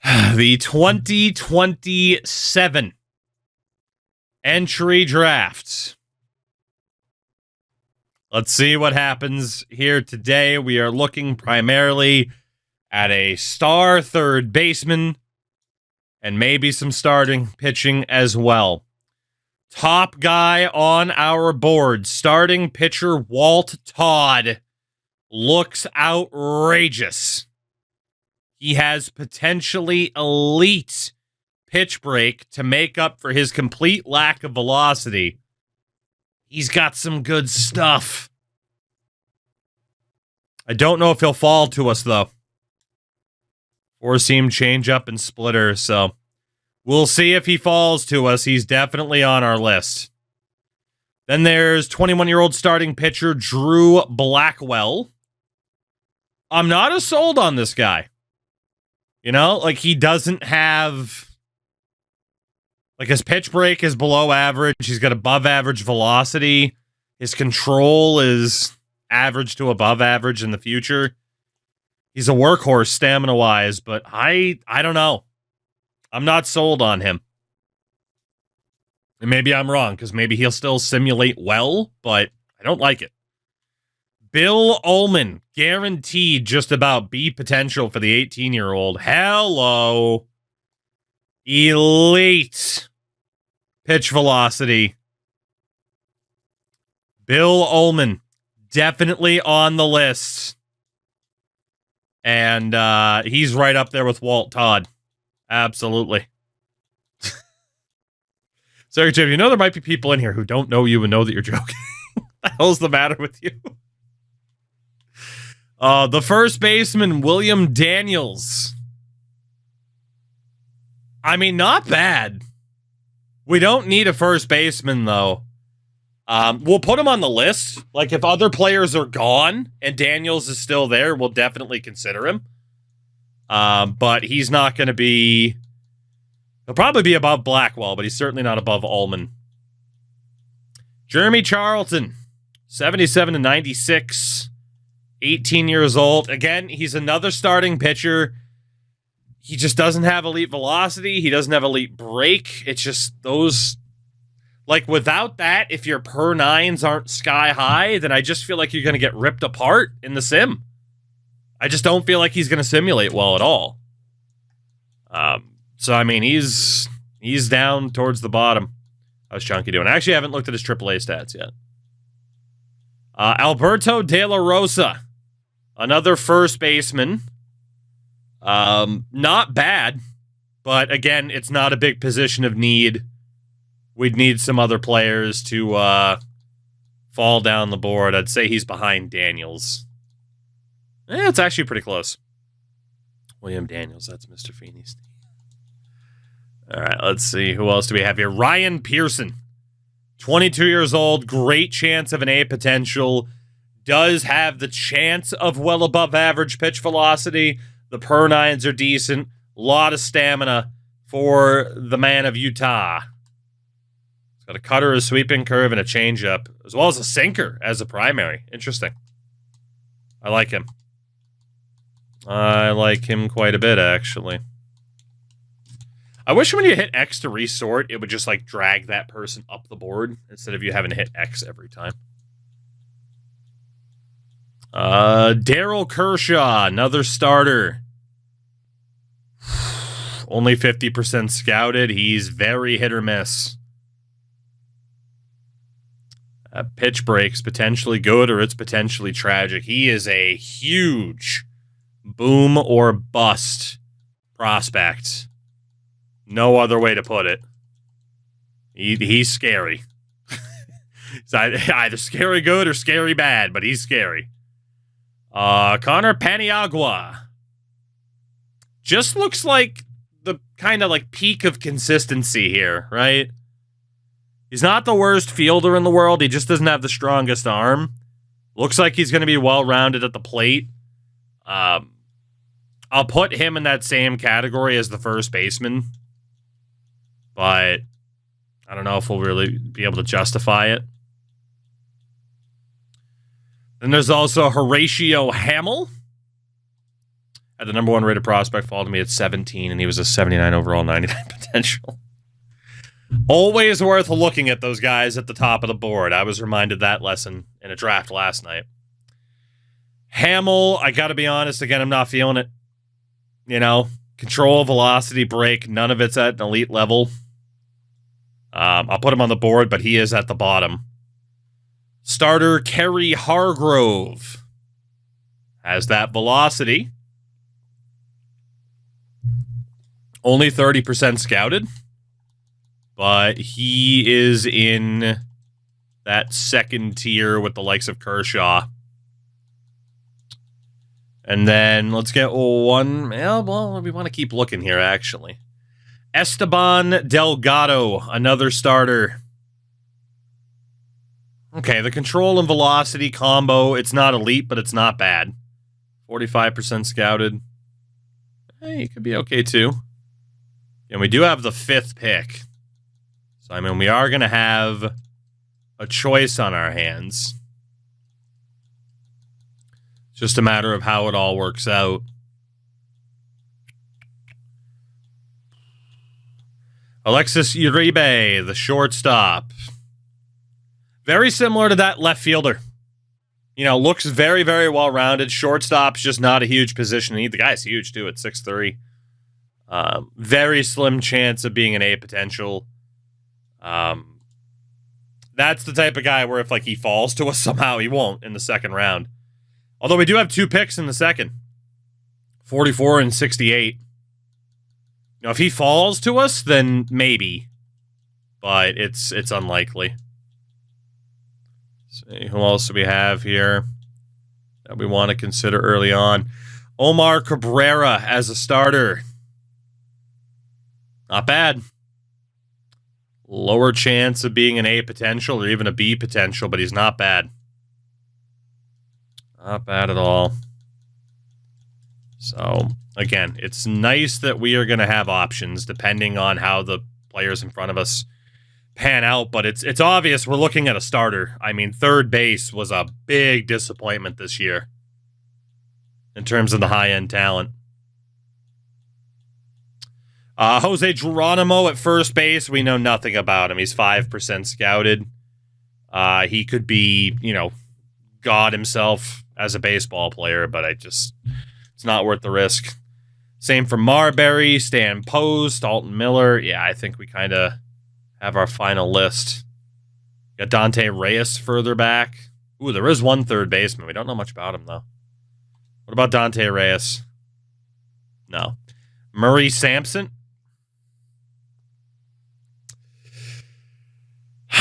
The 2027 entry draft. Let's see what happens here today. We are looking primarily at a star third baseman and maybe some starting pitching as well. Top guy on our board, starting pitcher Walt Todd, looks outrageous. He has potentially elite pitch break to make up for his complete lack of velocity. He's got some good stuff. I don't know if he'll fall to us, though. Four-seam changeup and splitter, so we'll see if he falls to us. He's definitely on our list. Then there's 21-year-old starting pitcher Drew Blackwell. I'm not as sold on this guy. You know, like he doesn't have... Like his pitch break is below average. He's got above average velocity. His control is average to above average in the future. He's a workhorse stamina-wise, but I don't know. I'm not sold on him. And maybe I'm wrong, because maybe he'll still simulate well, but I don't like it. Bill Ullman, guaranteed just about B potential for the 18-year-old. Hello. Elite pitch velocity. Bill Ullman, definitely on the list. And he's right up there with Walt Todd. Absolutely. Sorry, Jim, you know there might be people in here who don't know you and know that you're joking. What the hell's the matter with you? The first baseman, William Daniels. I mean, not bad. We don't need a first baseman, though. We'll put him on the list. Like, if other players are gone and Daniels is still there, we'll definitely consider him. But he's not going to be... He'll probably be above Blackwell, but he's certainly not above Ullman. Jeremy Charlton, 77-96. 18 years old. Again, he's another starting pitcher. He just doesn't have elite velocity. He doesn't have elite break. It's just those... Like, without that, if your per nines aren't sky high, then I just feel like you're going to get ripped apart in the sim. I just don't feel like he's going to simulate well at all. So, I mean, he's down towards the bottom. How's Chunky doing? I actually haven't looked at his AAA stats yet. Alberto De La Rosa, another first baseman. Not bad, but again, it's not a big position of need. We'd need some other players to fall down the board. I'd say he's behind Daniels. It's actually pretty close. William Daniels, that's Mr. Feeney's. All right, let's see. Who else do we have here? Ryan Pearson, 22 years old, great chance of an A potential. Does have the chance of well above average pitch velocity. The per nines are decent. A lot of stamina for the man of Utah. He's got a cutter, a sweeping curve, and a changeup, as well as a sinker as a primary. Interesting. I like him. I like him quite a bit, actually. I wish when you hit X to resort, it would just, like, drag that person up the board instead of you having to hit X every time. Daryl Kershaw, another starter. Only 50% scouted. He's very hit or miss. Pitch breaks, potentially good or it's potentially tragic. He is a huge boom or bust prospect. No other way to put it. He's scary. He's either scary good or scary bad, but he's scary. Connor Paniagua. Just looks like the kind of like peak of consistency here, right? He's not the worst fielder in the world. He just doesn't have the strongest arm. Looks like he's going to be well-rounded at the plate. I'll put him in that same category as the first baseman. But I don't know if we'll really be able to justify it. Then there's also Horatio Hamill Had the number 1 rated prospect fall to me at 17, and he was a 79 overall, 99 potential. Always worth looking at those guys at the top of the board. I was reminded that lesson in a draft last night. Hamill, I got to be honest, again, I'm not feeling it. You know, control, velocity, break, none of it's at an elite level. I'll put him on the board, but he is at the bottom. Starter Kerry Hargrove has that velocity. Only 30% scouted, but he is in that second tier with the likes of Kershaw. And then let's get one. Well, we want to keep looking here, actually. Esteban Delgado, another starter. Okay, the control and velocity combo, it's not elite, but it's not bad. 45% scouted. Hey, it could be okay, too. And we do have the 5th pick. So, I mean, we are going to have a choice on our hands. It's just a matter of how it all works out. Alexis Uribe, the shortstop. Very similar to that left fielder. You know, looks very, very well-rounded. Shortstop's just not a huge position. The guy's huge, too, at 6'3". Very slim chance of being an A potential. That's the type of guy where if, like, he falls to us somehow, he won't in the second round. Although we do have 2 picks in the second. 44 and 68. You know, if he falls to us, then maybe. But it's unlikely. Let's see, who else do we have here that we want to consider early on? Omar Cabrera as a starter. Not bad. Lower chance of being an A potential or even a B potential, but he's not bad. Not bad at all. So, again, it's nice that we are going to have options depending on how the players in front of us pan out, but it's obvious we're looking at a starter. I mean, third base was a big disappointment this year in terms of the high-end talent. Jose Geronimo at first base, we know nothing about him. He's 5% scouted. He could be, you know, God himself as a baseball player, but it's not worth the risk. Same for Marbury, Stan Post, Alton Miller. Yeah, I think we kind of have our final list. Got Dante Reyes further back. Ooh, there is one third baseman. We don't know much about him, though. What about Dante Reyes? No. Murray Sampson.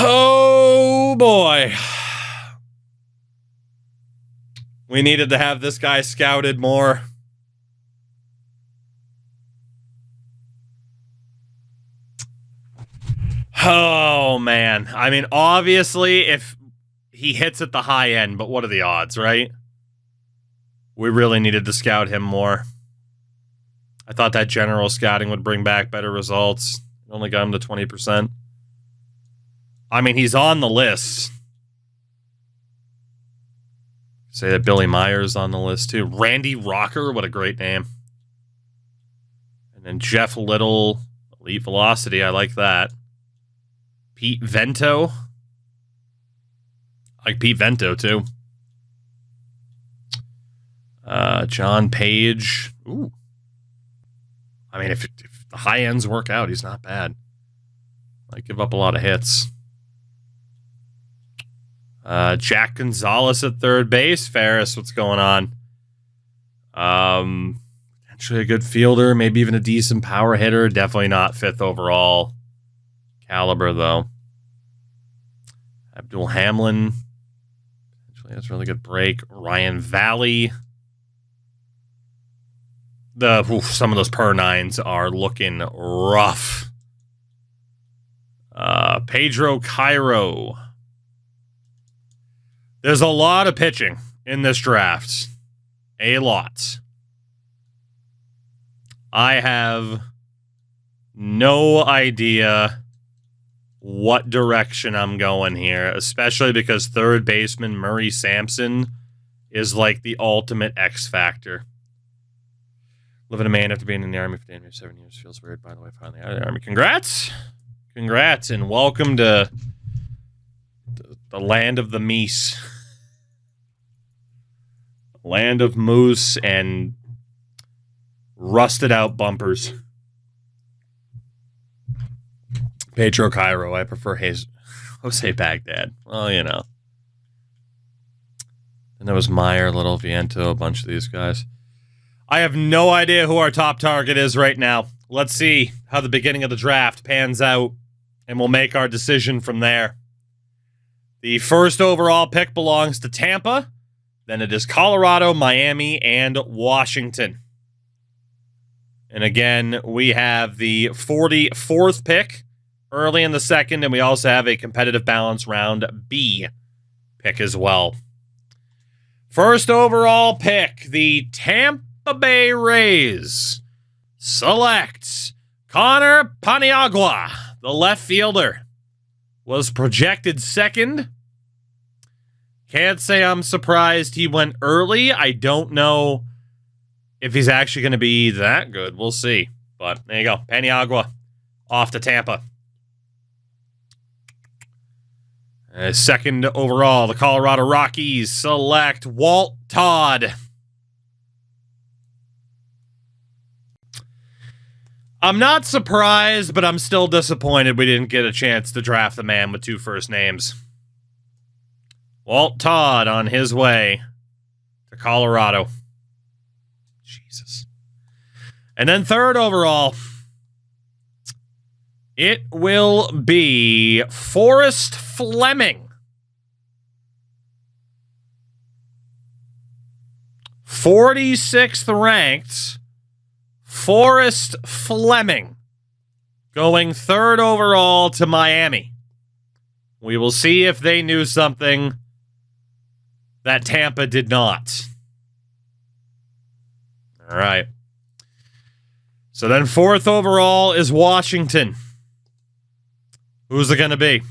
Oh, boy. We needed to have this guy scouted more. Oh, man. I mean, obviously, if he hits at the high end, but what are the odds, right? We really needed to scout him more. I thought that general scouting would bring back better results. Only got him to 20%. I mean, he's on the list. Say that Billy Myers on the list, too. Randy Rocker, what a great name. And then Jeff Little, elite velocity, I like that. Pete Vento. I like Pete Vento, too. John Page. Ooh. I mean, if the high ends work out, he's not bad. Might give up a lot of hits. Jack Gonzalez at third base. Ferris, what's going on? Potentially a good fielder, maybe even a decent power hitter. Definitely not 5th overall caliber, though. Abdul Hamlin. Potentially has a really good break. Ryan Valley. Some of those per nines are looking rough. Pedro Cairo. There's a lot of pitching in this draft. A lot. I have no idea what direction I'm going here, especially because third baseman Murray Sampson is like the ultimate X factor. Living a man after being in the Army for damn near 7 years feels weird, by the way, finally out of the Army. Congrats! Congrats, and welcome to the land of the meese. Land of moose and rusted out bumpers. Pedro Cairo. I prefer Jose Baghdad. Well, you know. And there was Meyer, Little Viento, a bunch of these guys. I have no idea who our top target is right now. Let's see how the beginning of the draft pans out, and we'll make our decision from there. The first overall pick belongs to Tampa. Then it is Colorado, Miami, and Washington. And again, we have the 44th pick early in the second, and we also have a competitive balance round B pick as well. First overall pick, the Tampa Bay Rays select Connor Paniagua, the left fielder. Was projected second. Can't say I'm surprised he went early. I don't know if he's actually going to be that good. We'll see. But there you go. Paniagua off to Tampa. Second overall, the Colorado Rockies select Walt Todd. I'm not surprised, but I'm still disappointed we didn't get a chance to draft the man with two first names. Walt Todd on his way to Colorado. Jesus. And then third overall, it will be Forrest Fleming. 46th ranked Forrest Fleming going third overall to Miami. We will see if they knew something that Tampa did not. All right. So then fourth overall is Washington. Who's it going to be?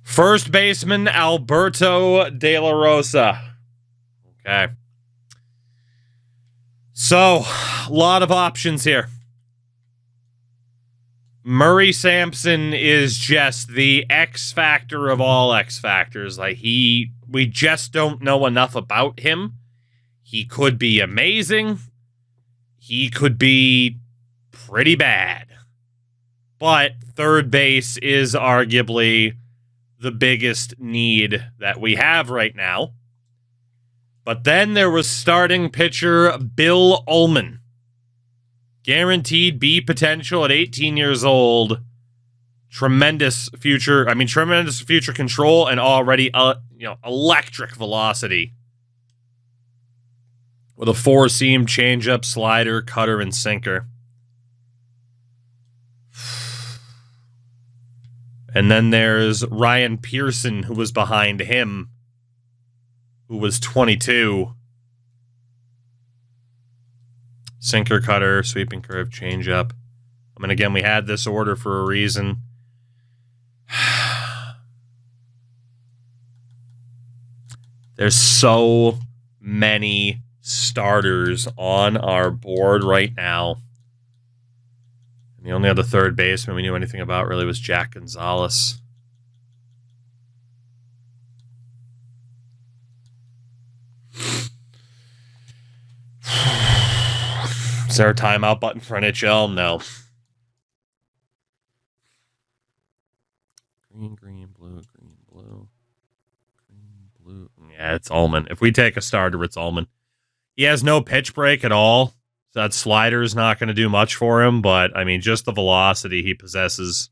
First baseman, Alberto De La Rosa. Okay. So, a lot of options here. Murray Sampson is just the X factor of all X factors. Like, we just don't know enough about him. He could be amazing. He could be pretty bad. But third base is arguably the biggest need that we have right now. But then there was starting pitcher Bill Ullman. Guaranteed B potential at 18 years old. Tremendous future control and already electric velocity. With a four-seam changeup, slider, cutter, and sinker. And then there's Ryan Pearson, who was behind him, who was 22. Sinker, cutter, sweeping curve, changeup. I mean, again, we had this order for a reason. There's so many starters on our board right now. And the only other third baseman we knew anything about really was Jack Gonzalez. Is there a timeout button for NHL? No. Green, green, blue, green, blue. Green, blue. Yeah, it's Ullman. If we take a starter, it's Ullman. He has no pitch break at all. So that slider is not going to do much for him, but, I mean, just the velocity he possesses.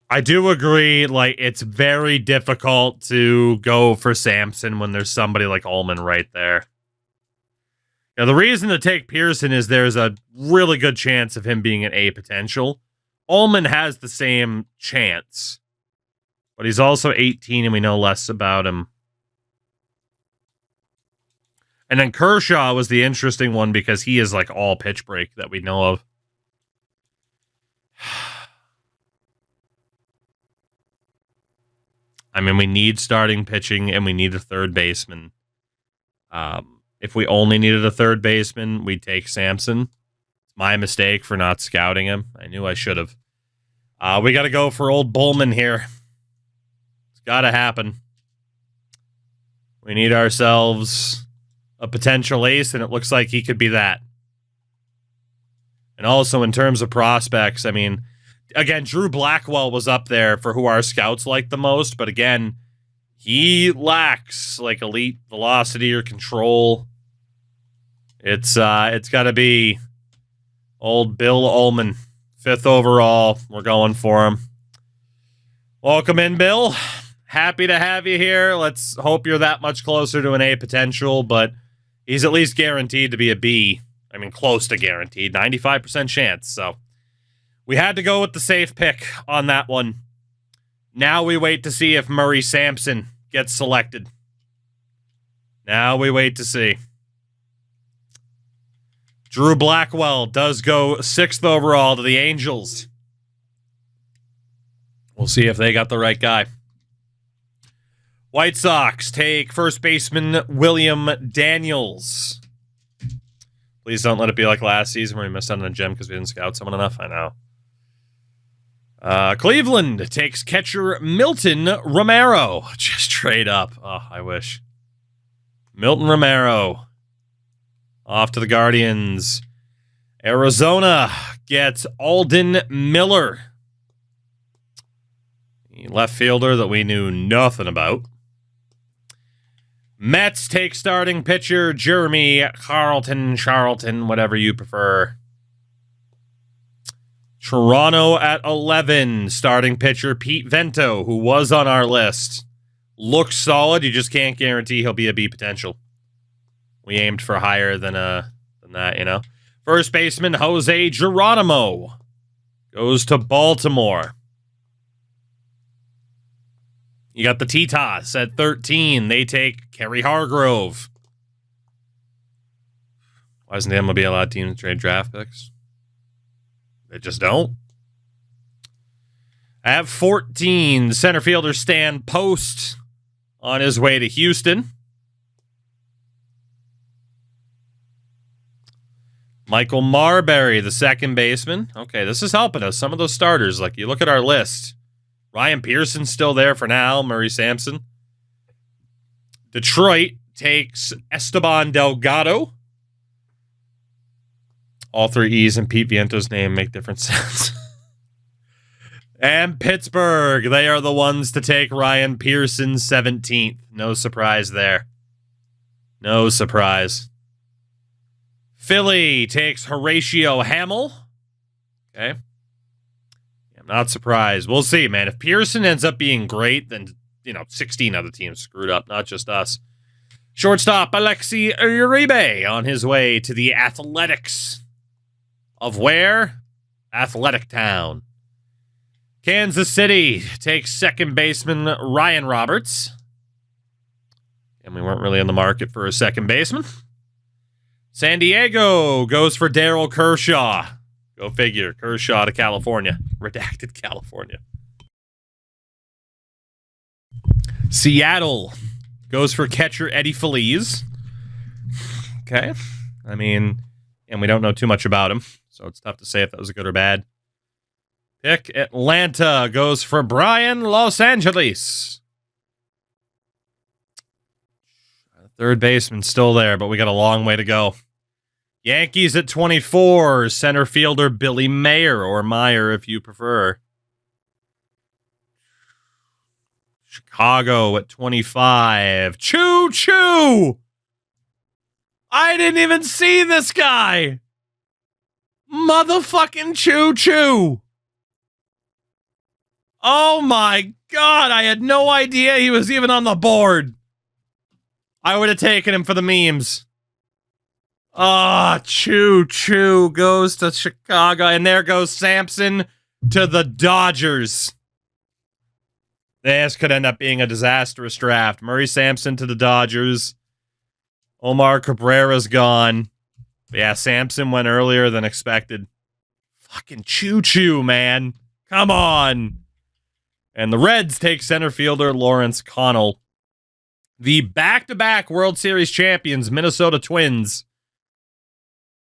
I do agree, like, it's very difficult to go for Sampson when there's somebody like Ullman right there. Now, the reason to take Pearson is there's a really good chance of him being an A potential. Ullman has the same chance, but he's also 18 and we know less about him. And then Kershaw was the interesting one because he is like all pitch break that we know of. I mean, we need starting pitching and we need a third baseman. If we only needed a third baseman, we'd take Sampson. It's my mistake for not scouting him. I knew I should have. We got to go for old Bullman here. It's got to happen. We need ourselves a potential ace, and it looks like he could be that. And also, in terms of prospects, I mean, again, Drew Blackwell was up there for who our scouts like the most, but again, he lacks like elite velocity or control. It's got to be old Bill Ullman, 5th overall. We're going for him. Welcome in, Bill. Happy to have you here. Let's hope you're that much closer to an A potential, but he's at least guaranteed to be a B. I mean, close to guaranteed, 95% chance. So we had to go with the safe pick on that one. Now we wait to see if Murray Sampson gets selected. Now we wait to see. Drew Blackwell does go 6th overall to the Angels. We'll see if they got the right guy. White Sox take first baseman William Daniels. Please don't let it be like last season where we missed out on a gem because we didn't scout someone enough. I know. Cleveland takes catcher Milton Romero. Just trade up. Oh, I wish. Milton Romero. Off to the Guardians. Arizona gets Alden Miller. The left fielder that we knew nothing about. Mets take starting pitcher Jeremy Charlton, whatever you prefer. Toronto at 11, starting pitcher Pete Vento, who was on our list. Looks solid, you just can't guarantee he'll be a B potential. We aimed for higher than that, you know. First baseman Jose Geronimo goes to Baltimore. You got the Titas at 13. They take Kerry Hargrove. Why doesn't the MLB allow teams to trade draft picks? They just don't. At 14, center fielder Stan Post on his way to Houston. Michael Marbury, the second baseman. Okay, this is helping us. Some of those starters, like you look at our list. Ryan Pearson's still there for now. Murray Sampson. Detroit takes Esteban Delgado. All 3 E's in Pete Viento's name make different sounds. And Pittsburgh, they are the ones to take Ryan Pearson 17th. No surprise there. No surprise. Philly takes Horatio Hamill. Okay. I'm not surprised. We'll see, man. If Pearson ends up being great, then, 16 other teams screwed up, not just us. Shortstop Alexi Uribe on his way to the Athletics. Of where? Athletic Town. Kansas City takes second baseman Ryan Roberts. And we weren't really in the market for a second baseman. San Diego goes for Darryl Kershaw. Go figure. Kershaw to California. Redacted California. Seattle goes for catcher Eddie Feliz. Okay. I mean, and we don't know too much about him, so it's tough to say if that was a good or bad pick. Atlanta goes for Brian Los Angeles. Third baseman still there, but we got a long way to go. Yankees at 24, center fielder Billy Mayer, or Meyer if you prefer. Chicago at 25. Choo Choo! I didn't even see this guy! Motherfucking Choo Choo! Oh my god, I had no idea he was even on the board. I would have taken him for the memes. Ah, Choo Choo goes to Chicago, and there goes Sampson to the Dodgers. This could end up being a disastrous draft. Murray Sampson to the Dodgers. Omar Cabrera's gone. But yeah, Sampson went earlier than expected. Fucking Choo Choo, man. Come on. And the Reds take center fielder Lawrence Connell. The back-to-back World Series champions, Minnesota Twins,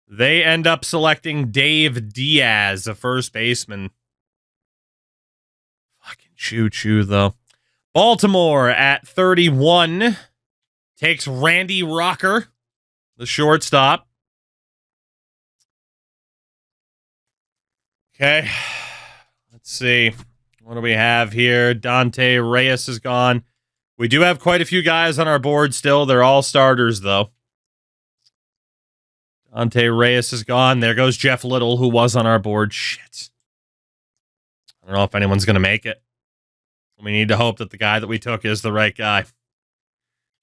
they end up selecting Dave Diaz, a first baseman. Fucking choo-choo, though. Baltimore at 31 takes Randy Rocker, the shortstop. Okay, let's see. What do we have here? Dante Reyes is gone. We do have quite a few guys on our board still. They're all starters, though. Dante Reyes is gone. There goes Jeff Little, who was on our board. Shit. I don't know if anyone's going to make it. We need to hope that the guy that we took is the right guy.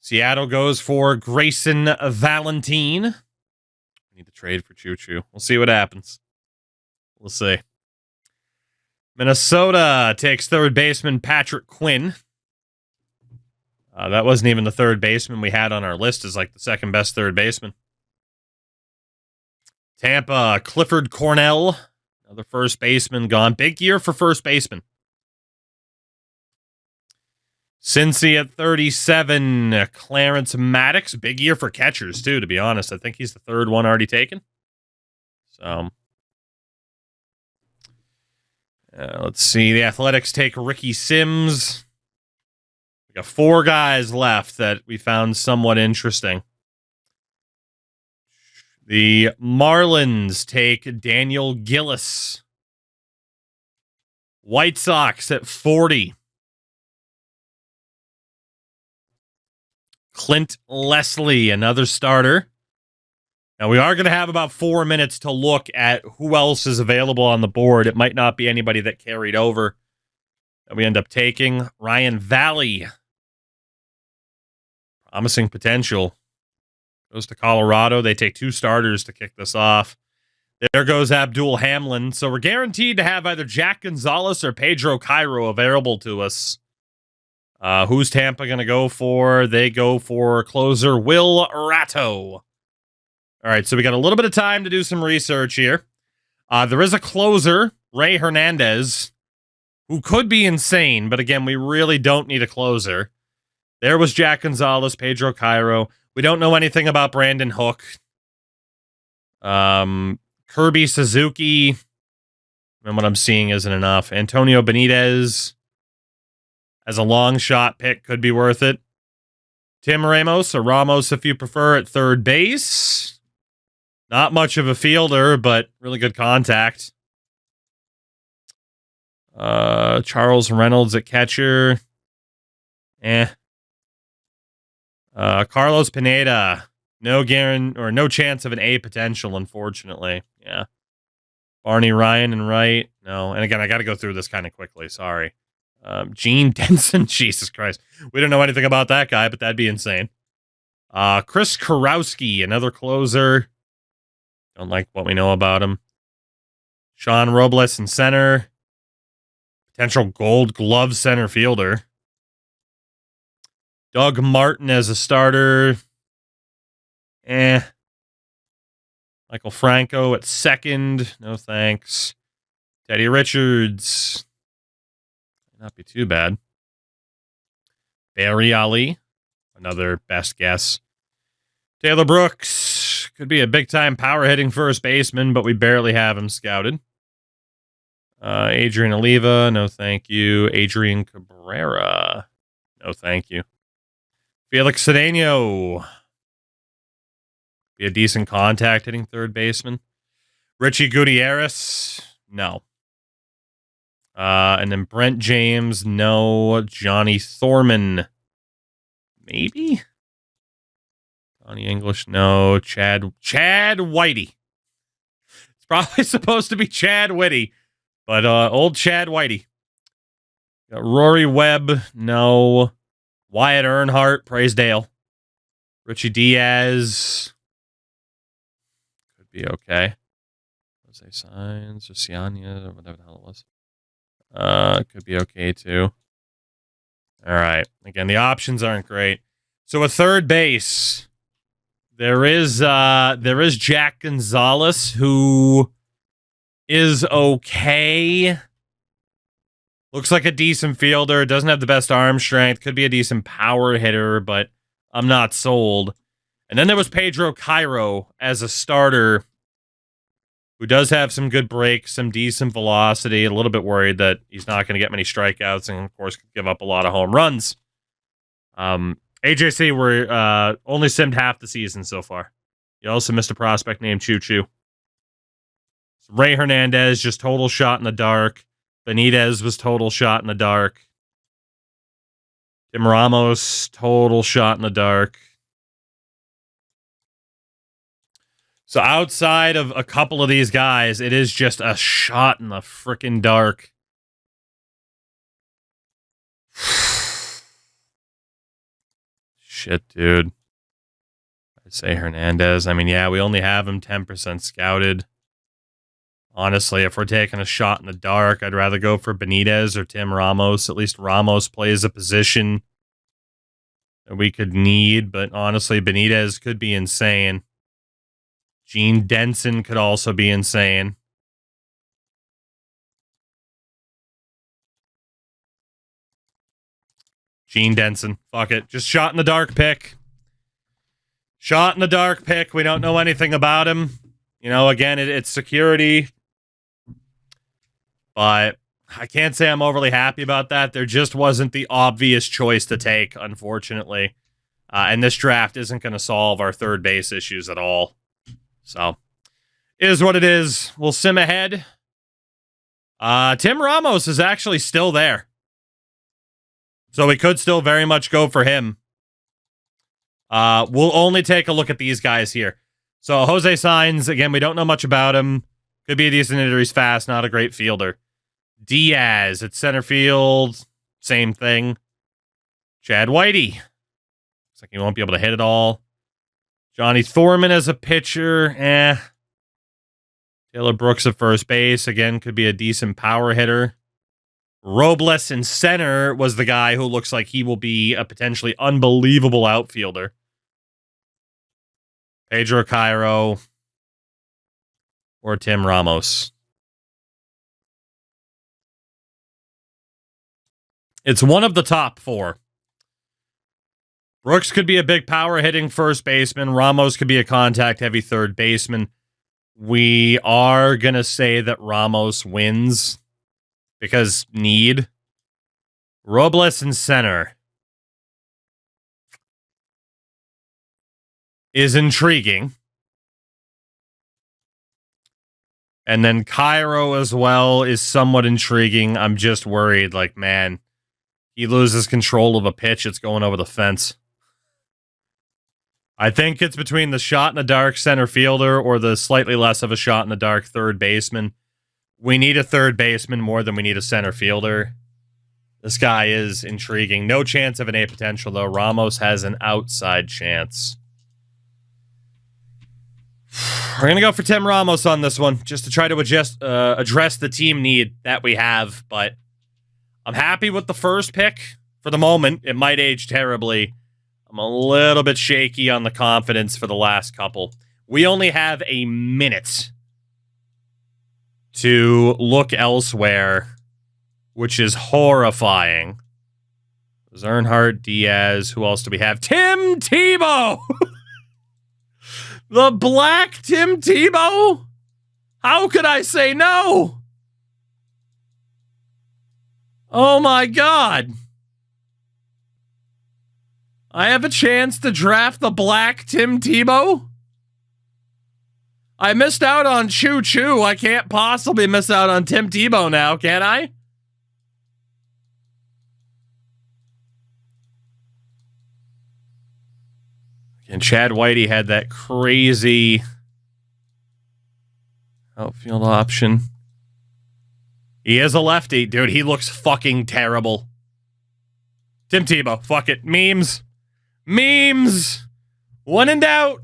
Seattle goes for Grayson Valentine. We need to trade for Choo Choo. We'll see what happens. We'll see. Minnesota takes third baseman Patrick Quinn. That wasn't even the third baseman we had on our list as like the second best third baseman. Tampa, Clifford Cornell, another first baseman gone. Big year for first baseman. Cincy at 37, Clarence Maddox. Big year for catchers, too, to be honest. I think he's the third one already taken. So, let's see. The Athletics take Ricky Sims. We got 4 guys left that we found somewhat interesting. The Marlins take Daniel Gillis. White Sox at 40. Clint Leslie, another starter. Now, we are going to have about 4 minutes to look at who else is available on the board. It might not be anybody that carried over that we end up taking. Ryan Valley. Promising potential. Goes to Colorado. They take 2 starters to kick this off. There goes Abdul Hamlin. So we're guaranteed to have either Jack Gonzalez or Pedro Cairo available to us. Who's Tampa going to go for? They go for closer Will Ratto. All right, so we got a little bit of time to do some research here. There is a closer, Ray Hernandez, who could be insane, but again, we really don't need a closer. There was Jack Gonzalez, Pedro Cairo. We don't know anything about Brandon Hook. Kirby Suzuki. And what I'm seeing isn't enough. Antonio Benitez as a long shot pick could be worth it. Tim Ramos, or Ramos if you prefer, at third base. Not much of a fielder, but really good contact. Charles Reynolds at catcher. Carlos Pineda, no chance of an A potential, unfortunately. Yeah. Barney Ryan and right. No. And again, I got to go through this kind of quickly. Sorry. Gene Denson. Jesus Christ. We don't know anything about that guy, but that'd be insane. Chris Karowski, another closer. Don't like what we know about him. Sean Robles in center. Potential Gold Glove center fielder. Doug Martin as a starter. Michael Franco at second. No thanks. Teddy Richards. Might not be too bad. Barry Ali. Another best guess. Taylor Brooks. Could be a big-time power-hitting first baseman, but we barely have him scouted. Adrian Oliva. No thank you. Adrian Cabrera. No thank you. Felix Cedeno. Be a decent contact hitting third baseman. Richie Gutierrez. No. And then Brent James. No. Johnny Thorman. Maybe? Johnny English. No. Chad Whitey. It's probably supposed to be Chad Whitty. But old Chad Whitey. Got Rory Webb. No. Wyatt Earnhardt, Praisdale. Richie Diaz. Could be okay. Jose Signs, Oceania, or whatever the hell it was. Could be okay too. All right. Again, the options aren't great. So a third base. There is Jack Gonzalez, who is okay. Looks like a decent fielder. Doesn't have the best arm strength. Could be a decent power hitter, but I'm not sold. And then there was Pedro Cairo as a starter, who does have some good breaks, some decent velocity. A little bit worried that he's not going to get many strikeouts and, of course, give up a lot of home runs. AJC, we're only simmed half the season so far. You also missed a prospect named Choo Choo. Ray Hernandez, just total shot in the dark. Benitez was total shot in the dark. Tim Ramos, total shot in the dark. So outside of a couple of these guys, it is just a shot in the freaking dark. Shit, dude. I'd say Hernandez. I mean, yeah, we only have him 10% scouted. Honestly, if we're taking a shot in the dark, I'd rather go for Benitez or Tim Ramos. At least Ramos plays a position that we could need, but honestly, Benitez could be insane. Gene Denson could also be insane. Gene Denson. Fuck it. Just shot in the dark pick. Shot in the dark pick. We don't know anything about him. You know, again, it's security. But I can't say I'm overly happy about that. There just wasn't the obvious choice to take, unfortunately. And this draft isn't going to solve our third base issues at all. So, is what it is. We'll sim ahead. Tim Ramos is actually still there. So we could still very much go for him. We'll only take a look at these guys here. So Jose Saenz, again, we don't know much about him. Could be a decent hitter. He's fast, not a great fielder. Diaz at center field, same thing. Chad Whitey. Looks like he won't be able to hit it all. Johnny Thorman as a pitcher, Taylor Brooks at first base, again, could be a decent power hitter. Robles in center was the guy who looks like he will be a potentially unbelievable outfielder. Pedro Cairo or Tim Ramos. It's one of the top four. Brooks could be a big power hitting first baseman. Ramos could be a contact heavy third baseman. We are going to say that Ramos wins because need. Robles in center is intriguing. And then Cairo as well is somewhat intriguing. I'm just worried, like, man, he loses control of a pitch, it's going over the fence. I think it's between the shot in the dark center fielder or the slightly less of a shot in the dark third baseman. We need a third baseman more than we need a center fielder. This guy is intriguing. No chance of an A potential, though. Ramos has an outside chance. We're going to go for Tim Ramos on this one, just to try to address the team need that we have. But I'm happy with the first pick for the moment. It might age terribly. I'm a little bit shaky on the confidence for the last couple. We only have a minute to look elsewhere, which is horrifying. There's Earnhardt, Diaz. Who else do we have? Tim Tebow! The black Tim Tebow? How could I say no? Oh my God. I have a chance to draft the black Tim Tebow? I missed out on Choo Choo. I can't possibly miss out on Tim Tebow now, can I? And Chad Whitey had that crazy outfield option. He is a lefty. Dude, he looks fucking terrible. Tim Tebow. Fuck it. Memes. Memes. When in doubt.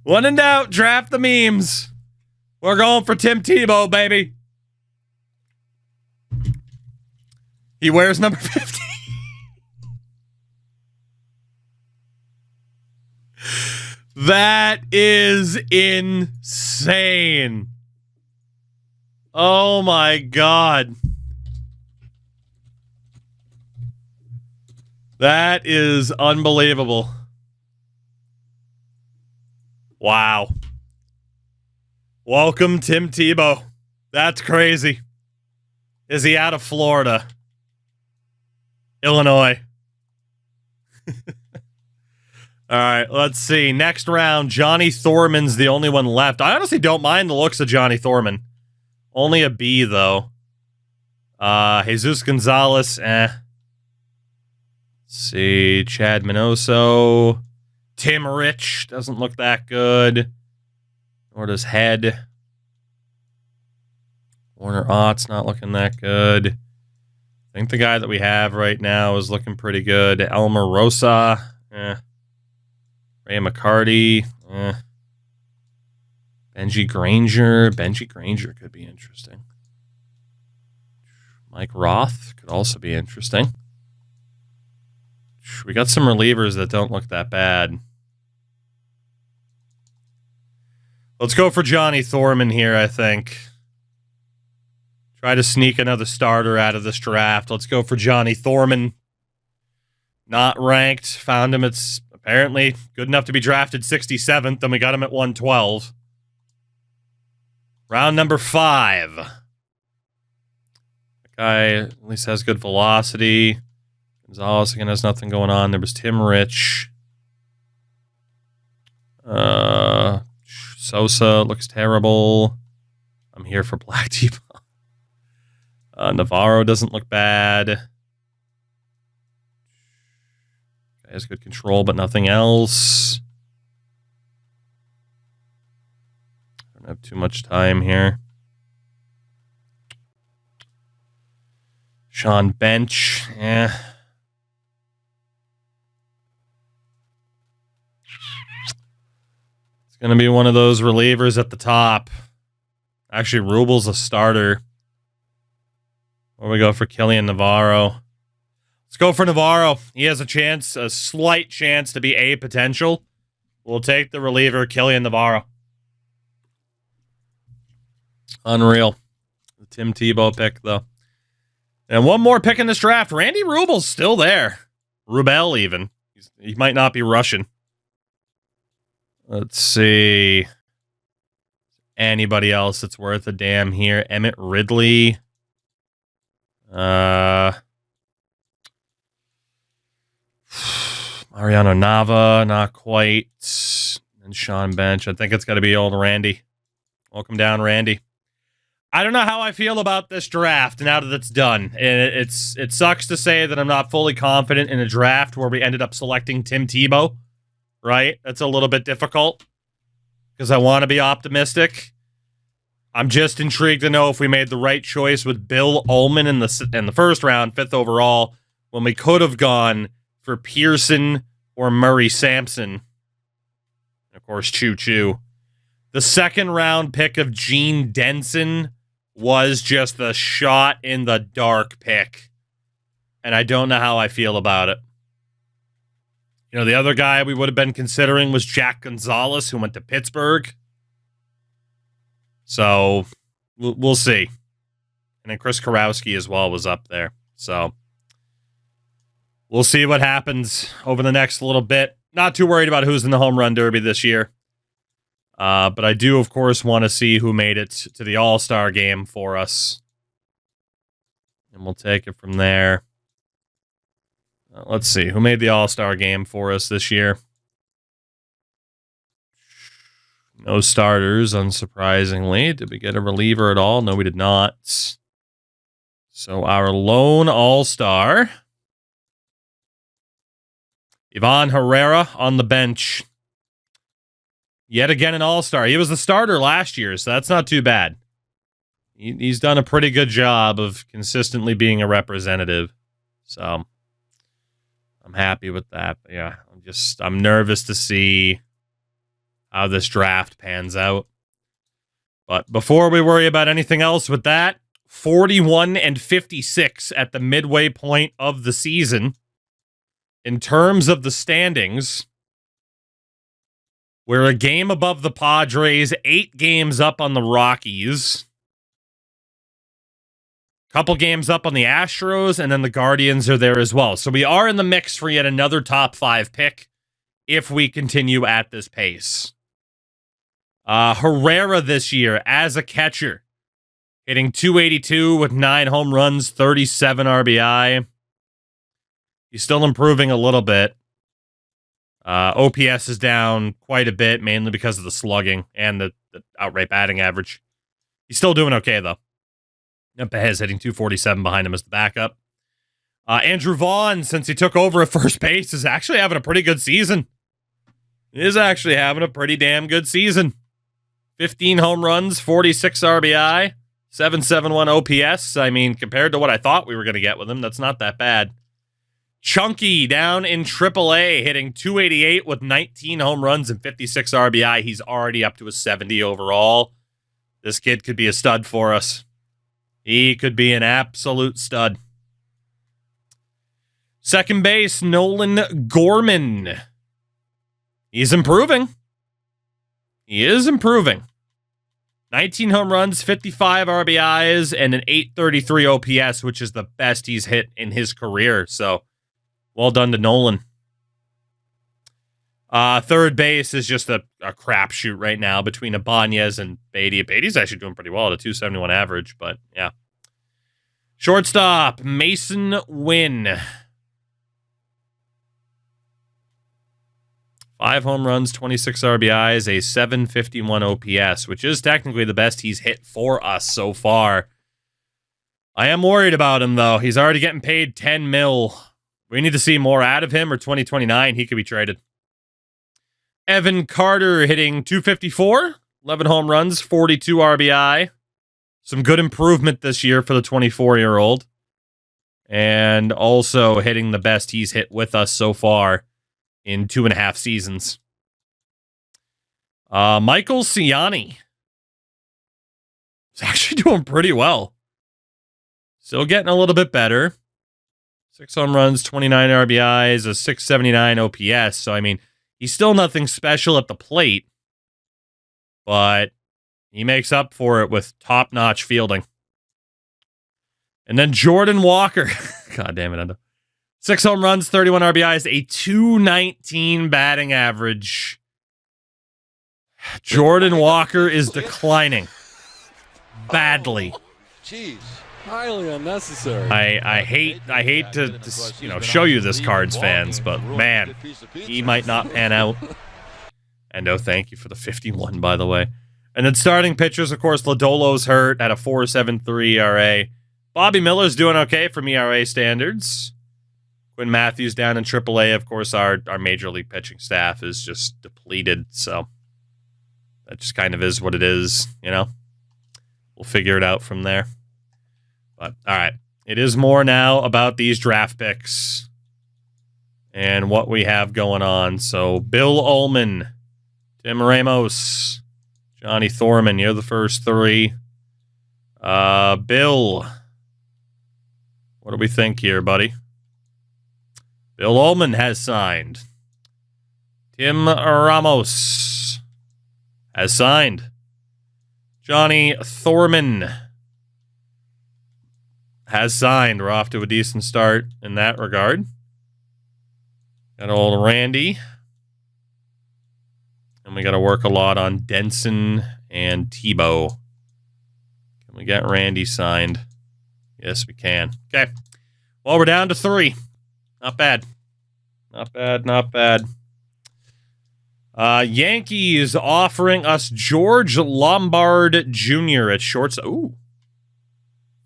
When in doubt, draft the memes. We're going for Tim Tebow, baby. He wears number 50. That is insane. Oh my God. That is unbelievable. Wow. Welcome, Tim Tebow. That's crazy. Is he out of Florida? Illinois. All right, let's see. Next round, Johnny Thorman's the only one left. I honestly don't mind the looks of Johnny Thorman. Only a B, though. Jesus Gonzalez, Let's see. Chad Minoso. Tim Rich doesn't look that good. Nor does Head. Warner Ott's not looking that good. I think the guy that we have right now is looking pretty good. Elmer Rosa. Ray McCarty. Benji Granger. Benji Granger could be interesting. Mike Roth could also be interesting. We got some relievers that don't look that bad. Let's go for Johnny Thorman here, I think. Try to sneak another starter out of this draft. Let's go for Johnny Thorman. Not ranked. Found him. It's apparently good enough to be drafted 67th, and we got him at 112. Round number 5. That guy at least has good velocity. Gonzalez again has nothing going on. There was Tim Rich. Sosa looks terrible. I'm here for Black T. Navarro doesn't look bad. Guy has good control, but nothing else. Don't have too much time here. Sean Bench, It's going to be one of those relievers at the top. Actually, Rubel's a starter. Or we go for Killian Navarro. Let's go for Navarro. He has a chance, a slight chance to be A potential. We'll take the reliever, Killian Navarro. Unreal. The Tim Tebow pick, though. And one more pick in this draft. Randy Rubel's still there. Rubel, even. He might not be Russian. Let's see. Anybody else that's worth a damn here? Emmett Ridley. Mariano Nava, not quite. And Sean Bench. I think it's got to be old Randy. Welcome down, Randy. I don't know how I feel about this draft now that it's done. It sucks to say that I'm not fully confident in a draft where we ended up selecting Tim Tebow. Right? That's a little bit difficult because I want to be optimistic. I'm just intrigued to know if we made the right choice with Bill Ullman in the first round, 5th overall, when we could have gone for Pearson or Murray Sampson. And of course, Choo Choo. The second round pick of Gene Denson was just the shot in the dark pick. And I don't know how I feel about it. You know, the other guy we would have been considering was Jack Gonzalez, who went to Pittsburgh. So, we'll see. And then Chris Karowski as well was up there. So, we'll see what happens over the next little bit. Not too worried about who's in the home run derby this year. But I do, of course, want to see who made it to the All-Star game for us. And we'll take it from there. Let's see. Who made the All-Star game for us this year? No starters, unsurprisingly. Did we get a reliever at all? No, we did not. So our lone All-Star, Ivan Herrera on the bench. Yet again an All-Star. He was the starter last year, so that's not too bad. He's done a pretty good job of consistently being a representative. So I'm happy with that. But yeah, I'm nervous to see how this draft pans out. But before we worry about anything else with that, 41-56 at the midway point of the season. In terms of the standings, we're a game above the Padres, 8 games up on the Rockies. Couple games up on the Astros, and then the Guardians are there as well. So we are in the mix for yet another top 5 pick if we continue at this pace. Herrera this year as a catcher, hitting .282 with 9 home runs, 37 RBI. He's still improving a little bit. OPS is down quite a bit, mainly because of the slugging and the outright batting average. He's still doing okay, though. Pejez hitting .247 behind him as the backup. Andrew Vaughn, since he took over at first base, is actually having a pretty good season. He is actually having a pretty damn good season. 15 home runs, 46 RBI, 771 OPS. I mean, compared to what I thought we were going to get with him, that's not that bad. Chunky down in AAA, hitting .288 with 19 home runs and 56 RBI. He's already up to a 70 overall. This kid could be a stud for us. He could be an absolute stud. Second base, Nolan Gorman. He's improving. He is improving. 19 home runs, 55 RBIs, and an .833 OPS, which is the best he's hit in his career. So, well done to Nolan. Third base is just a crapshoot right now between Ibanez and Beatty. Beatty's actually doing pretty well at a .271 average, but yeah. Shortstop, Mason Wynn. 5 home runs, 26 RBIs, a .751 OPS, which is technically the best he's hit for us so far. I am worried about him, though. He's already getting paid $10 million. We need to see more out of him, or 2029, he could be traded. Evan Carter hitting .254, 11 home runs, 42 RBI. Some good improvement this year for the 24-year-old. And also hitting the best he's hit with us so far in 2.5 seasons. Michael Ciani is actually doing pretty well. Still getting a little bit better. 6 home runs, 29 RBIs, a .679 OPS. So, I mean, he's still nothing special at the plate, but he makes up for it with top-notch fielding. And then Jordan Walker. God damn it, Endo. 6 home runs, 31 RBIs, a .219 batting average. Jordan Walker is declining badly. Jeez. Highly unnecessary. I hate to show you this, Cards fans, but man, he might not pan out. Endo, thank you for the 51, by the way. And then starting pitchers, of course, Lodolo's hurt at a .473 ERA. Bobby Miller's doing okay from ERA standards. Quinn Matthews down in AAA. Of course, our major league pitching staff is just depleted, so that just kind of is what it is, you know? We'll figure it out from there. But, all right, it is more now about these draft picks and what we have going on. So, Bill Ullman, Tim Ramos, Johnny Thorman, you're the first 3. Bill, what do we think here, buddy? Bill Ullman has signed. Tim Ramos has signed. Johnny Thorman has signed. We're off to a decent start in that regard. Got old Randy. And we got to work a lot on Denson and Tebow. Can we get Randy signed? Yes, we can. Okay. Well, we're down to 3. Not bad. Not bad, not bad. Yankees offering us George Lombard Jr. at shortstop. Ooh.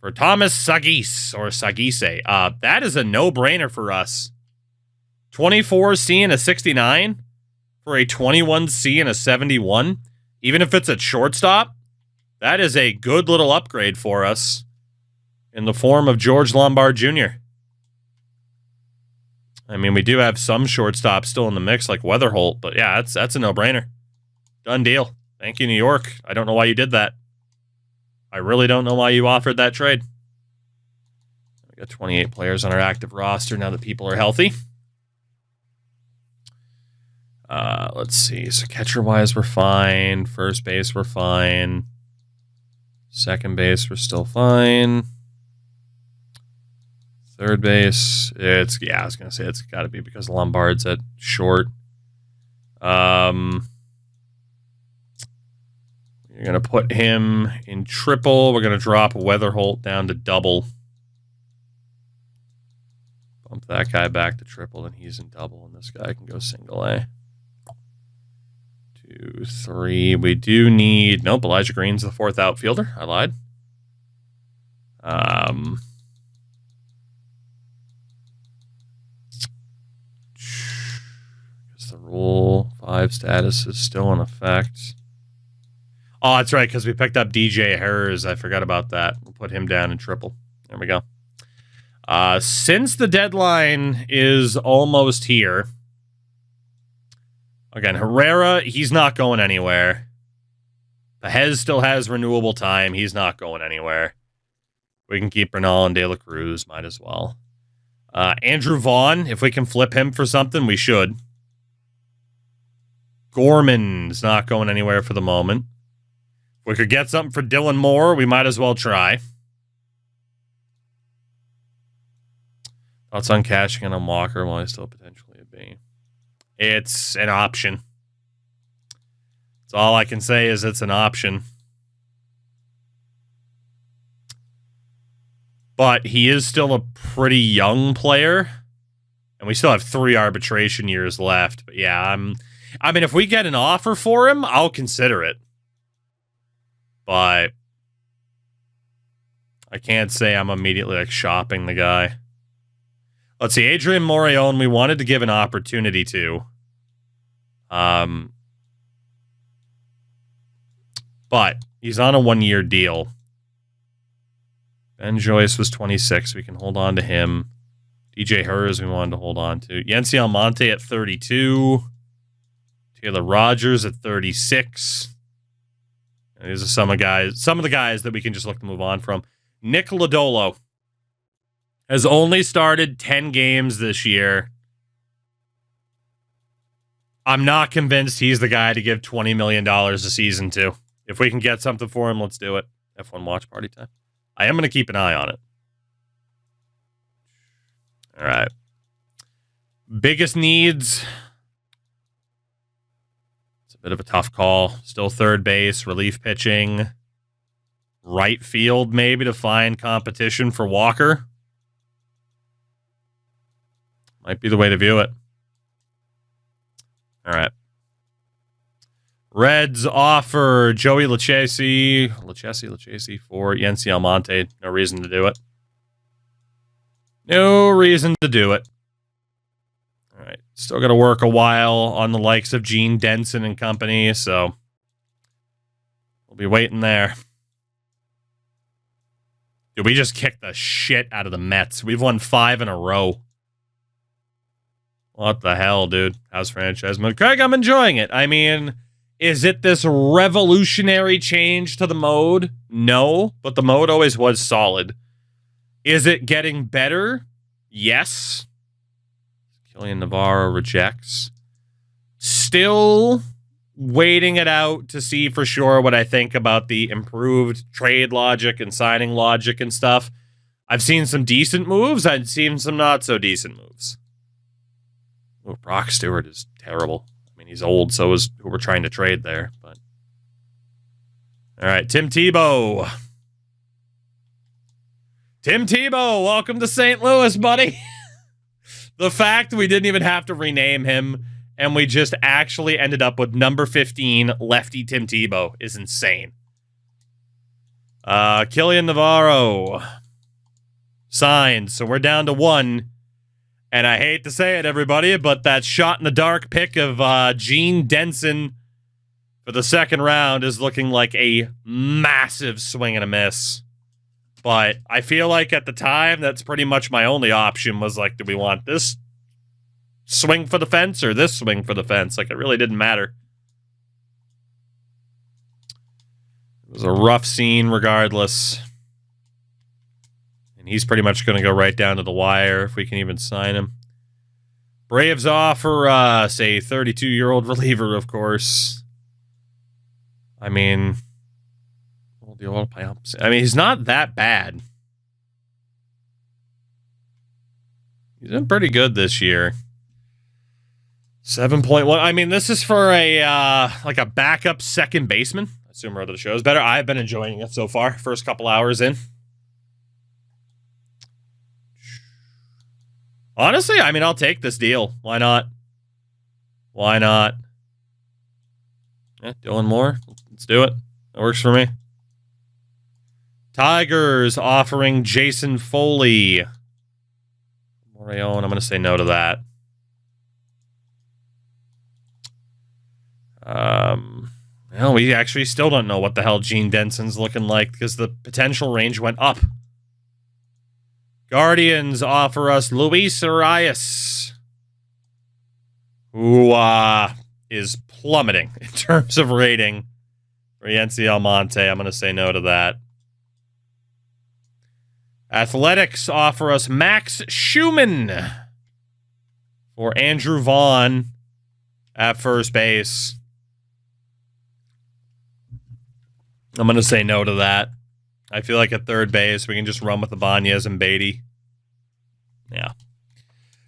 For Thomas Sagise, or Sagise. That is a no-brainer for us. 24C and a 69 for a 21C and a 71. Even if it's at shortstop, that is a good little upgrade for us in the form of George Lombard Jr. I mean, we do have some shortstops still in the mix, like Weatherholt, but yeah, that's a no-brainer. Done deal. Thank you, New York. I don't know why you did that. I really don't know why you offered that trade. We got 28 players on our active roster now that people are healthy. Let's see. So catcher-wise, we're fine. First base, we're fine. Second base, we're still fine. third base. I was gonna say it's got to be because Lombard's at short. You're gonna put him in triple. We're gonna drop Weatherholt down to double. Bump that guy back to triple, and he's in double, and this guy can go single A. 2, 3. We do need... Nope, Elijah Green's the fourth outfielder. I lied. Guess the Rule 5 status is still in effect. Oh, that's right, because we picked up DJ Harris. I forgot about that. We'll put him down in triple. There we go. Since the deadline is almost here... Again, Herrera, he's not going anywhere. Pahez still has renewable time. He's not going anywhere. We can keep Bernal and De La Cruz. Might as well. Andrew Vaughn, if we can flip him for something, we should. Gorman's not going anywhere for the moment. If we could get something for Dylan Moore, we might as well try. Thoughts on cashing in on Walker while he's still potentially a B? It's an option. That's all I can say is it's an option. But he is still a pretty young player. And we still have 3 arbitration years left. But yeah, I mean, if we get an offer for him, I'll consider it. But I can't say I'm immediately like shopping the guy. Let's see, Adrian Morejon, we wanted to give an opportunity to. But he's on a 1-year deal. Ben Joyce was 26. We can hold on to him. DJ Hers we wanted to hold on to. Yency Almonte at 32. Taylor Rogers at 36. And these are some of the guys that we can just look to move on from. Nick Lodolo has only started 10 games this year. I'm not convinced he's the guy to give $20 million a season to. If we can get something for him, let's do it. F1 watch party time. I am going to keep an eye on it. All right. Biggest needs. It's a bit of a tough call. Still third base, relief pitching. Right field, maybe, to find competition for Walker. Might be the way to view it. All right. Reds offer Joey Lucchesi for Yency Almonte. No reason to do it. No reason to do it. All right. Still got to work a while on the likes of Gene Denson and company, so we'll be waiting there. Dude, we just kicked the shit out of the Mets. We've won 5 in a row. What the hell, dude? How's franchise mode? Craig, I'm enjoying it. I mean, is it this revolutionary change to the mode? No, but the mode always was solid. Is it getting better? Yes. Killian Navarro rejects. Still waiting it out to see for sure what I think about the improved trade logic and signing logic and stuff. I've seen some decent moves. I've seen some not so decent moves. Oh, Brock Stewart is terrible. I mean, he's old, so is who we're trying to trade there. But all right, Tim Tebow. Tim Tebow, welcome to St. Louis, buddy. The fact we didn't even have to rename him and we just actually ended up with number 15, lefty Tim Tebow, is insane. Killian Navarro signed, so we're down to 1. And I hate to say it, everybody, but that shot in the dark pick of Gene Denson for the second round is looking like a massive swing and a miss. But I feel like at the time, that's pretty much my only option was like, do we want this swing for the fence or this swing for the fence? Like, it really didn't matter. It was a rough scene regardless. And he's pretty much going to go right down to the wire if we can even sign him. Braves offer, say, 32-year-old reliever, of course. I mean, he's not that bad. He's been pretty good this year. 7.1. I mean, this is for a like a backup second baseman. I assume the show is better. I've been enjoying it so far. First couple hours in. Honestly, I mean, I'll take this deal. Why not? Why not? Yeah, Dylan Moore. Let's do it. That works for me. Tigers offering Jason Foley. Moreon, I'm going to say no to that. Well, we actually still don't know what the hell Gene Denson's looking like because the potential range went up. Guardians offer us Luis Arias, who is plummeting in terms of rating. For Yency Almonte, I'm going to say no to that. Athletics offer us Max Schumann for Andrew Vaughn at first base. I'm going to say no to that. I feel like at third base, we can just run with Ibanez and Beatty. Yeah.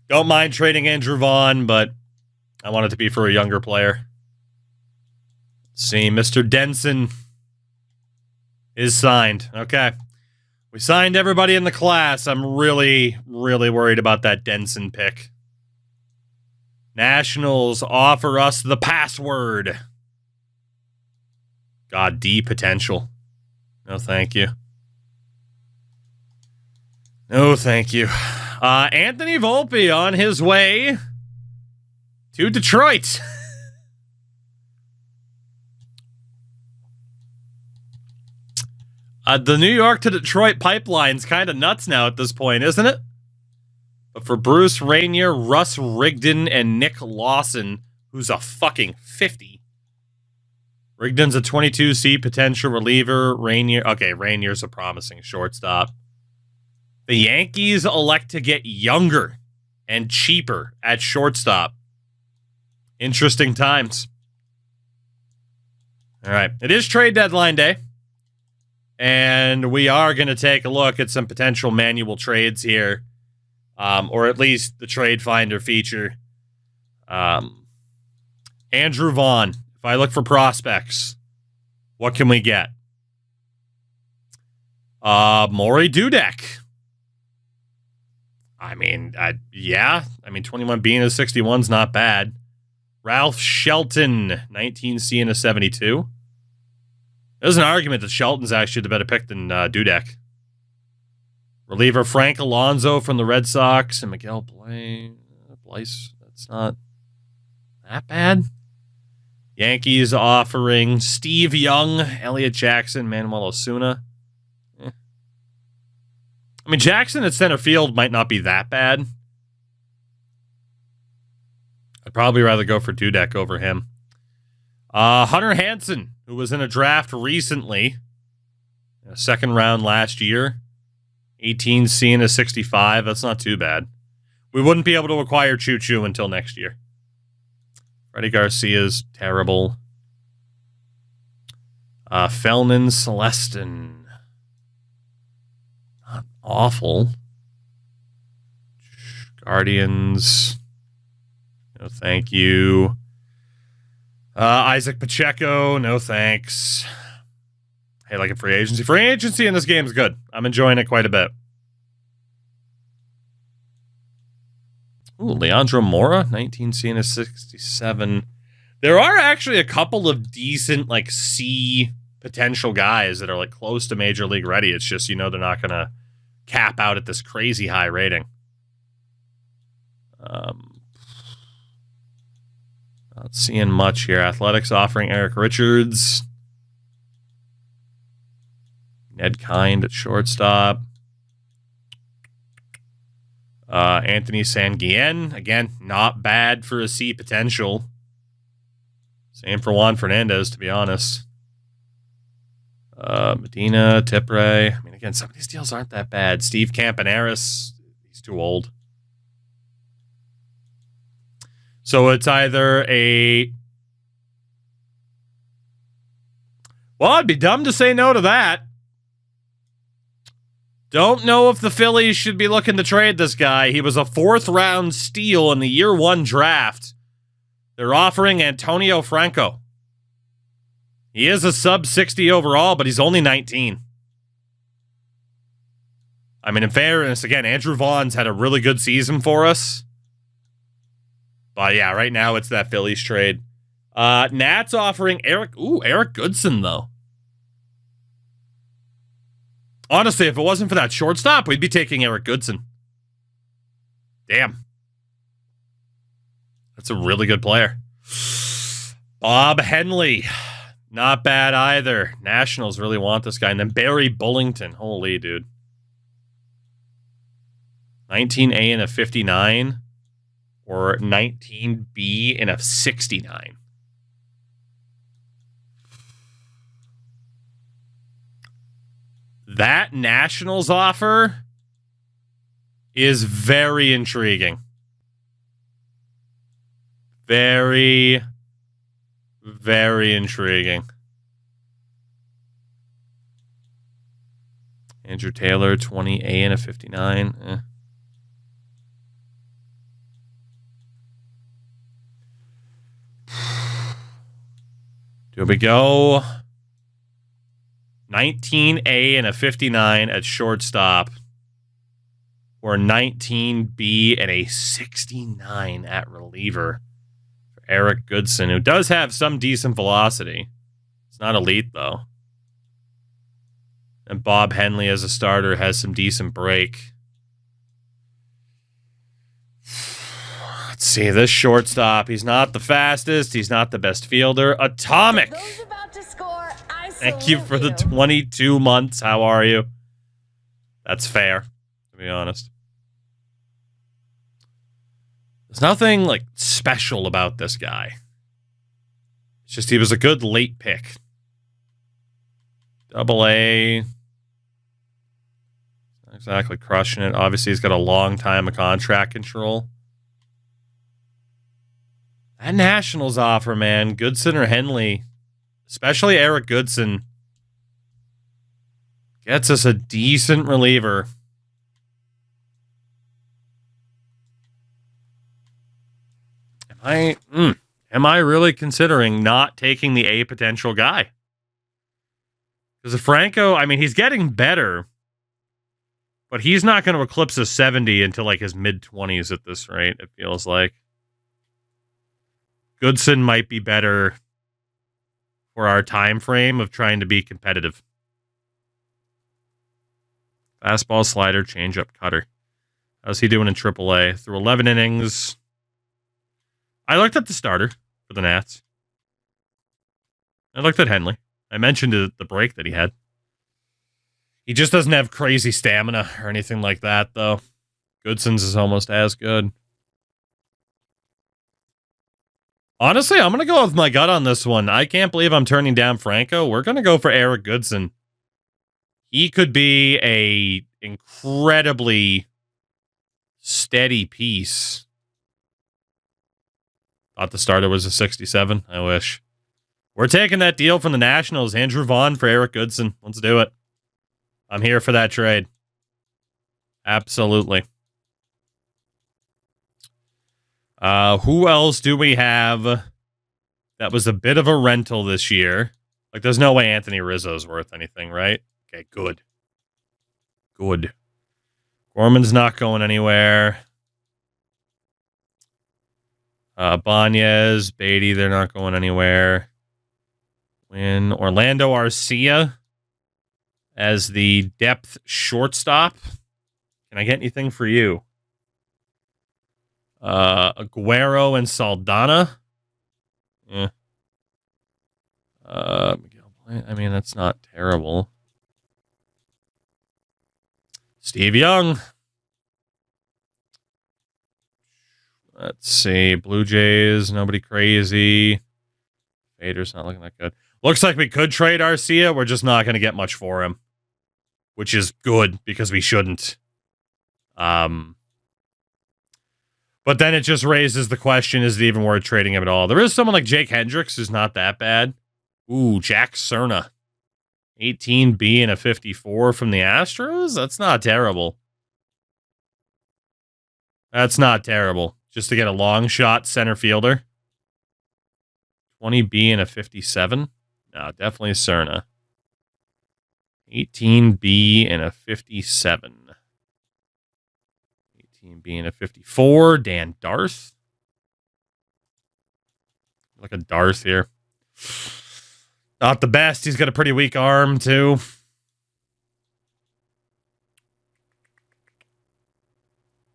Don't mind trading Andrew Vaughn, but I want it to be for a younger player. Let's see, Mr. Denson is signed. Okay. We signed everybody in the class. I'm really, really worried about that Denson pick. Nationals offer us the password. God, D potential. No, thank you. No, thank you. Anthony Volpe on his way to Detroit. The New York to Detroit pipeline's kind of nuts now at this point, isn't it? But for Bruce Rainier, Russ Rigdon, and Nick Lawson, who's a fucking 50. Rigdon's a 22C potential reliever. Rainier's a promising shortstop. The Yankees elect to get younger and cheaper at shortstop. Interesting times. All right. It is trade deadline day. And we are going to take a look at some potential manual trades here. Or at least the trade finder feature. Andrew Vaughn. If I look for prospects, what can we get? Maury Dudek. I mean, yeah. I mean, 21 being a 61's not bad. Ralph Shelton, 19C and a 72. There's an argument that Shelton's actually the better pick than Dudek. Reliever Frank Alonso from the Red Sox and Miguel Bleis. That's not that bad. Yankees offering Steve Young, Elliott Jackson, Manuel Osuna. I mean, Jackson at center field might not be that bad. I'd probably rather go for Dudek over him. Hunter Hansen, who was in a draft recently, a second round last year, 18C and a 65. That's not too bad. We wouldn't be able to acquire Choo Choo until next year. Freddie Garcia's terrible. Felnin Celestin. Not awful. Guardians. No, thank you. Isaac Pacheco. No, thanks. Hey, like a free agency. Free agency in this game is good. I'm enjoying it quite a bit. Ooh, Leandro Mora, 19C and a 67. There are actually a couple of decent, like, C potential guys that are, like, close to Major League ready. It's just, they're not going to cap out at this crazy high rating. Not seeing much here. Athletics offering Eric Richards. Ned Kind at shortstop. Anthony Sanguillen, again, not bad for a C potential. Same for Juan Fernandez, to be honest. Medina, Tipre. I mean, again, some of these deals aren't that bad. Steve Campaneris, he's too old. So it's either a... Well, I'd be dumb to say no to that. Don't know if the Phillies should be looking to trade this guy. He was a 4th-round steal in the year 1 draft. They're offering Antonio Franco. He is a sub-60 overall, but he's only 19. I mean, in fairness, again, Andrew Vaughn's had a really good season for us. But yeah, right now it's that Phillies trade. Nats offering Eric Goodson, though. Honestly, if it wasn't for that shortstop, we'd be taking Eric Goodson. Damn. That's a really good player. Bob Henley. Not bad either. Nationals really want this guy. And then Barry Bullington. Holy, dude. 19A and a 59. Or 19B and a 69. That Nationals offer is very intriguing. Very, very intriguing. Andrew Taylor, 20A and a 59. Do we go 19A and a 59 at shortstop, or 19B and a 69 at reliever for Eric Goodson, who does have some decent velocity. It's not elite, though. And Bob Henley as a starter has some decent break. Let's see, this shortstop, he's not the fastest, he's not the best fielder. Atomic! Thank you for the 22 months. How are you? That's fair, to be honest. There's nothing, like, special about this guy. It's just he was a good late pick. AA. Not exactly crushing it. Obviously, he's got a long time of contract control. That Nationals offer, man. Goodson or Henley. Especially Eric Goodson. Gets us a decent reliever. Am I really considering not taking the A potential guy? Because if Franco, I mean, he's getting better, but he's not going to eclipse a 70 until like his mid-20s at this rate, it feels like. Goodson might be better for our time frame of trying to be competitive. Fastball, slider, changeup, cutter. How's he doing in AAA? Through 11 innings. I looked at the starter for the Nats. I looked at Henley. I mentioned the break that he had. He just doesn't have crazy stamina or anything like that, though. Goodson's is almost as good. Honestly, I'm going to go with my gut on this one. I can't believe I'm turning down Franco. We're going to go for Eric Goodson. He could be a incredibly steady piece. Thought the starter was a 67. I wish. We're taking that deal from the Nationals. Andrew Vaughn for Eric Goodson. Let's do it. I'm here for that trade. Absolutely. Who else do we have that was a bit of a rental this year? Like, there's no way Anthony Rizzo's worth anything, right? Okay, good. Good. Gorman's not going anywhere. Banez, Beatty, they're not going anywhere. Win Orlando Arcia as the depth shortstop. Can I get anything for you? Aguero and Saldana. Yeah. I mean, that's not terrible. Steve Young. Let's see. Blue Jays, nobody crazy. Vader's not looking that good. Looks like we could trade Arcia. We're just not going to get much for him, which is good because we shouldn't. But then it just raises the question, is it even worth trading him at all? There is someone like Jake Hendricks who's not that bad. Ooh, Jack Cerna. 18B and a 54 from the Astros? That's not terrible. That's not terrible. Just to get a long shot center fielder. 20B and a 57? No, definitely Cerna. 18B and a 57. 18B and a 54. Dan Darth. Like a Darth here. Not the best. He's got a pretty weak arm, too.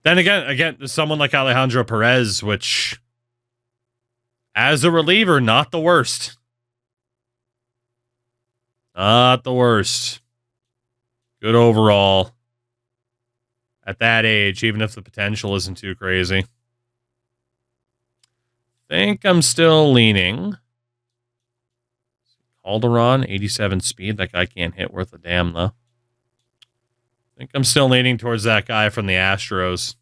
Then again, there's someone like Alejandro Perez, which, as a reliever, not the worst. Not the worst. Good overall. At that age, even if the potential isn't too crazy. Think I'm still leaning. Calderon, 87 speed. That guy can't hit worth a damn, though. I think I'm still leaning towards that guy from the Astros.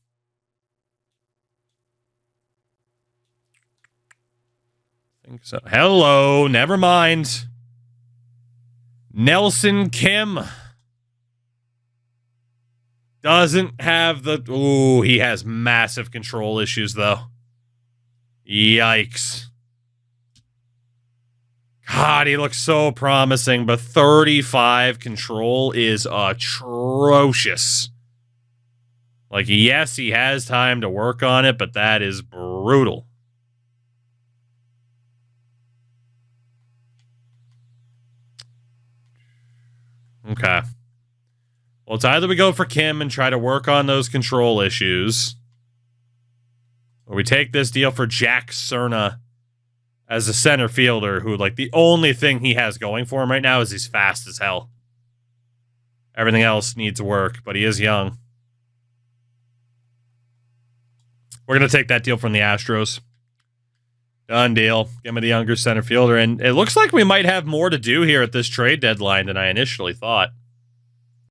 I think so. Hello, never mind. Nelson Kim doesn't have the... Ooh, he has massive control issues, though. Yikes. God, he looks so promising, but 35 control is atrocious. Like, yes, he has time to work on it, but that is brutal. Okay. Well, it's either we go for Kim and try to work on those control issues, or we take this deal for Jack Cerna as a center fielder who, like, the only thing he has going for him right now is he's fast as hell. Everything else needs work, but he is young. We're going to take that deal from the Astros. Done deal. Give me the younger center fielder. And it looks like we might have more to do here at this trade deadline than I initially thought.